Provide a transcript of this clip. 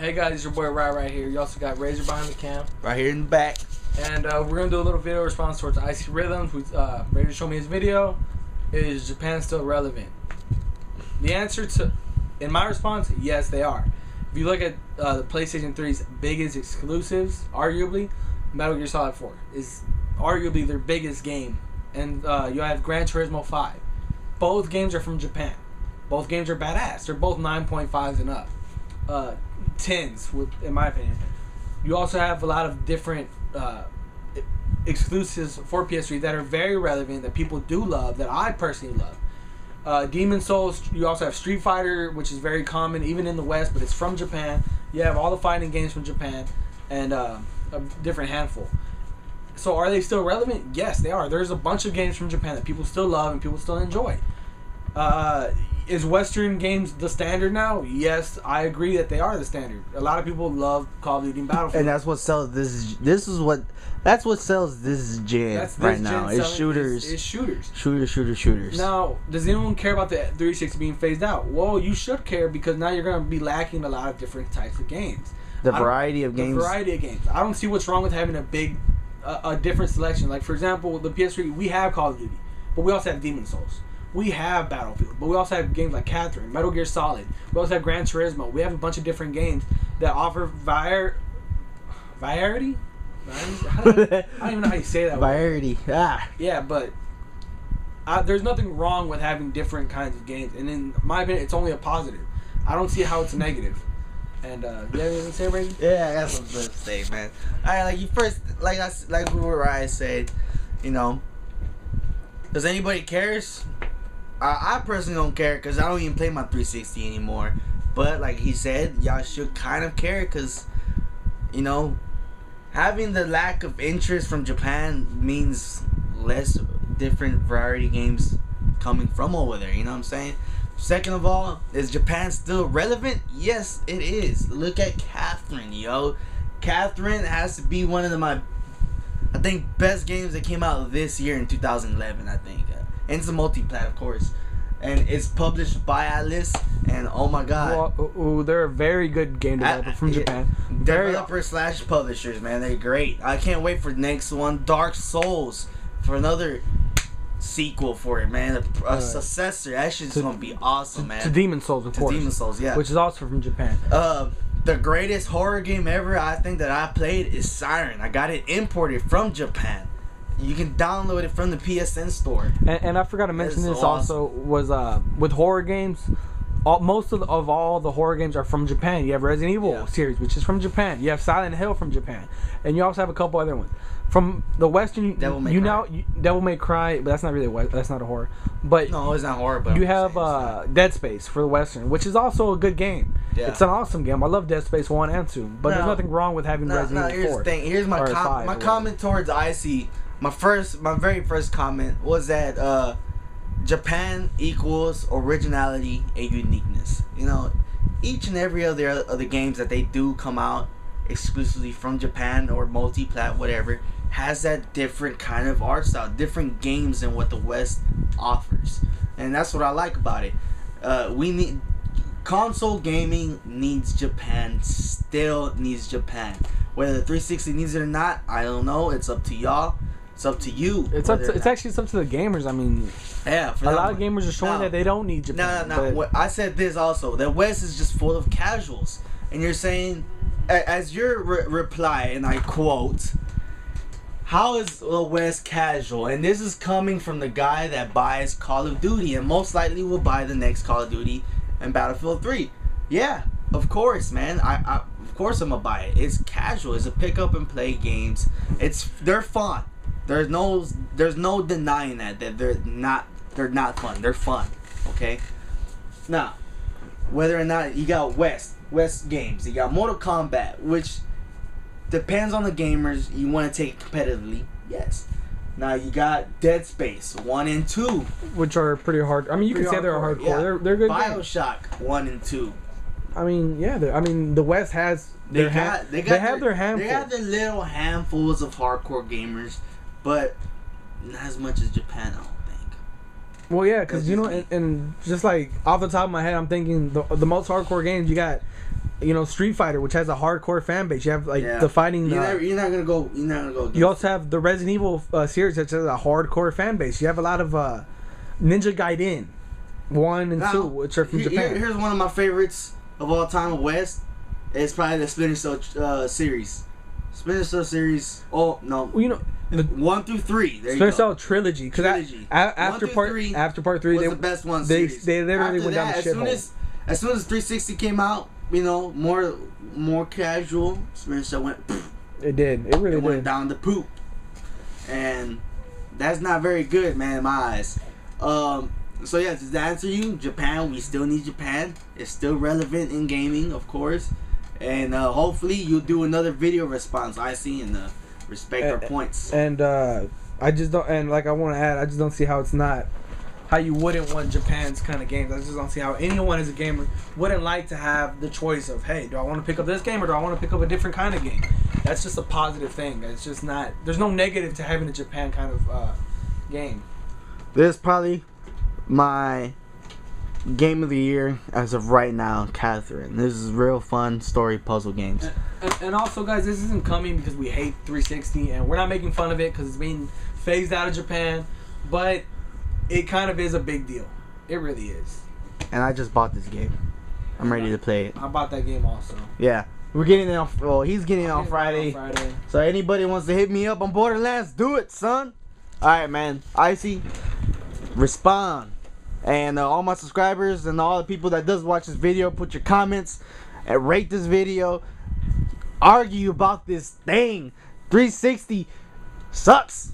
Hey guys, it's your boy right here. You also got Razor behind the cam. Right here in the back. And we're going to do a little video response towards Icy Rhythms. Razor showed me his video. Is Japan still relevant? The answer to, in my response, yes, they are. If you look at the PlayStation 3's biggest exclusives, arguably, Metal Gear Solid 4 is arguably their biggest game. And you have Gran Turismo 5. Both games are from Japan. Both games are badass. They're both 9.5s and up. 10s, in my opinion. You also have a lot of different exclusives for PS3 that are very relevant, that people do love, that I personally love. Demon Souls, you also have Street Fighter, which is very common even in the West, but it's from Japan. You have all the fighting games from Japan, and a different handful. So are they still relevant? Yes, they are. There's a bunch of games from Japan that people still love and people still enjoy. Is Western games the standard now? Yes, I agree that they are the standard. A lot of people love Call of Duty and Battlefield. And that's what sells that's what sells this gen right now. It's shooters. It's shooters. Shooters. Now, does anyone care about the 360 being phased out? Well, you should care, because now you're going to be lacking a lot of different types of games. The variety of games. I don't see what's wrong with having a different selection. Like, for example, the PS3, we have Call of Duty, but we also have Demon Souls. We have Battlefield, but we also have games like Catherine, Metal Gear Solid. We also have Gran Turismo. We have a bunch of different games that offer variety? I don't even know how you say that Variety. word. Yeah, but there's nothing wrong with having different kinds of games. And in my opinion, it's only a positive. I don't see how it's a negative. And, you have anything to say, Brady? Yeah, I got something to say, man. Alright, like Ryan said, you know, does anybody cares? I personally don't care, because I don't even play my 360 anymore. But like he said, y'all should kind of care, because, you know, having the lack of interest from Japan means less different variety games coming from over there. You know what I'm saying? Second of all, is Japan still relevant? Yes, it is. Look at Catherine, yo. Catherine has to be one of my, I think, best games that came out this year in 2011, I think. And it's a multi-plat, of course. And it's published by Atlus. And oh my god. Well, they're a very good game developer from Japan. Developer/publishers, man. They're great. I can't wait for the next one. Dark Souls. For another sequel for it, man. A successor. That shit's going to be awesome, man. To Demon Souls, of course. Demon Souls, yeah. Which is also from Japan. The greatest horror game ever, I think, that I played is Siren. I got it imported from Japan. You can download it from the PSN store. And I forgot to mention this also was with horror games. Most of all the horror games are from Japan. You have Resident Evil series, which is from Japan. You have Silent Hill from Japan, and you also have a couple other ones from the Western. Devil May Cry, but that's not really that's not a horror. But no, it's not horror. But you have Dead Space for the Western, which is also a good game. Yeah. It's an awesome game. I love Dead Space 1 and 2, but there's nothing wrong with having Resident Evil 4. Here's the thing. Here's my comment towards Icy. My very first comment was that Japan equals originality and uniqueness. You know, each and every other games that they do come out exclusively from Japan or multi-plat, whatever, has that different kind of art style, different games than what the West offers, and that's what I like about it. We need console gaming needs Japan, still needs Japan. Whether the 360 needs it or not, I don't know. It's up to y'all. It's up to you. It's actually up to the gamers. I mean, yeah, a lot of gamers are showing that they don't need Japan. No. I said this also. The West is just full of casuals, and you're saying, as your reply, and I quote, "How is the West casual?" And this is coming from the guy that buys Call of Duty and most likely will buy the next Call of Duty and Battlefield 3. Yeah, of course, man. Of course I'm gonna buy it. It's casual. It's a pick up and play games. They're fun. There's no denying that they're not fun. They're fun. Okay. Now, whether or not you got West games, you got Mortal Kombat, which depends on the gamers. You want to take it competitively, yes. Now you got Dead Space 1 and 2, which are pretty hard. I mean, you can say they're hardcore. Yeah. They're good. BioShock 1 and 2. I mean, yeah. The West has they have their handful. They have their little handfuls of hardcore gamers, but not as much as Japan, I don't think. Well, yeah, because you know, and just like off the top of my head, I'm thinking the most hardcore games you got Street Fighter, which has a hardcore fan base. You have like Yeah. the fighting. You're not gonna go. You also have the Resident Evil series, which has a hardcore fan base. You have a lot of Ninja Gaiden 1 and 2, which are from Japan. Here's one of my favorites of all time of West. It's probably the Splinter Cell series. Splinter Cell series. Oh no. Well, 1 through 3. There Splinter you go. Cell trilogy. Because after part 3, was the best one. They Series. literally After went down the that, shithole. as soon as 360 came out, more casual. Splinter Cell went. It did. It really went did. down the poop, and that's not very good, man, in my eyes. So yeah, to answer you, Japan, we still need Japan. It's still relevant in gaming, of course, and hopefully you'll do another video response. I see and respect our points. And I just don't. And like I want to add, I just don't see how it's not. How you wouldn't want Japan's kind of games. I just don't see how anyone as a gamer wouldn't like to have the choice of, hey, do I want to pick up this game or do I want to pick up a different kind of game? That's just a positive thing. It's just not. There's no negative to having a Japan kind of game. This is probably my game of the year as of right now, Catherine. This is real fun story puzzle games. And also, guys, this isn't coming because we hate 360, and we're not making fun of it because it's being phased out of Japan, but it kind of is a big deal. It really is. And I just bought this game. I'm ready to play it. I bought that game also. Yeah. We're getting it on. Well, he's getting it on Friday. So anybody wants to hit me up on Borderlands, do it, son. All right, man. Icy, respond. And all my subscribers and all the people that does watch this video, put your comments and rate this video. Argue about this thing. 360 sucks.